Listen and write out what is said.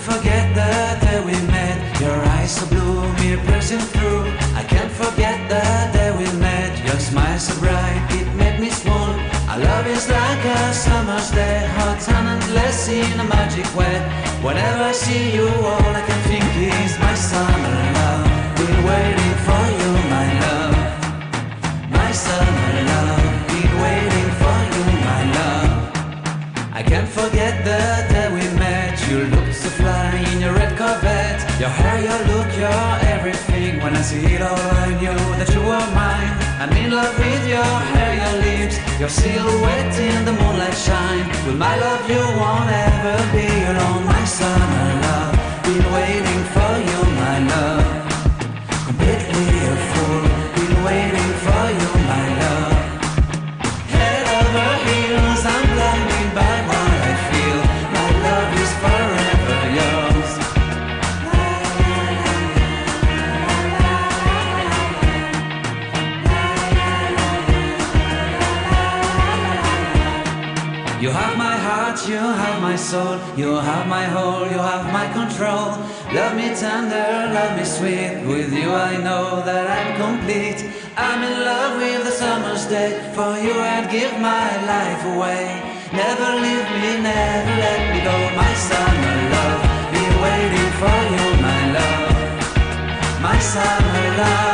forget the day we met. Your eyes so blue, me pressing through. I can't forget the day we met. Your smile so bright, it made me swoon. Our love is like a summer's day, hot and endless in a magic way. Whenever I see you, all I can think is my summer love. Been waiting for you, my love. My summer love. Been waiting for you, my love. I can't forget the day we met. You looked so fly in your red Corvette. Your hair, your look, your everything. When I see it all, I knew that you were mine. I'm in love with your hair, your lips, your silhouette in the moonlight shine. With my love you won't ever be alone. My summer love, been waiting for you, my love. Completely a fool, been waiting for you, my love. Head over heels, I'm blinded by what I feel. My love is forever yours. You have my heart, you have my soul, you have my whole, you have my control. Love me tender, love me sweet. With you I know that I'm complete. I'm in love with the summer's day. For you I'd give my life away. Never leave me, never let me go. My summer love, been waiting for you, my love. My summer love.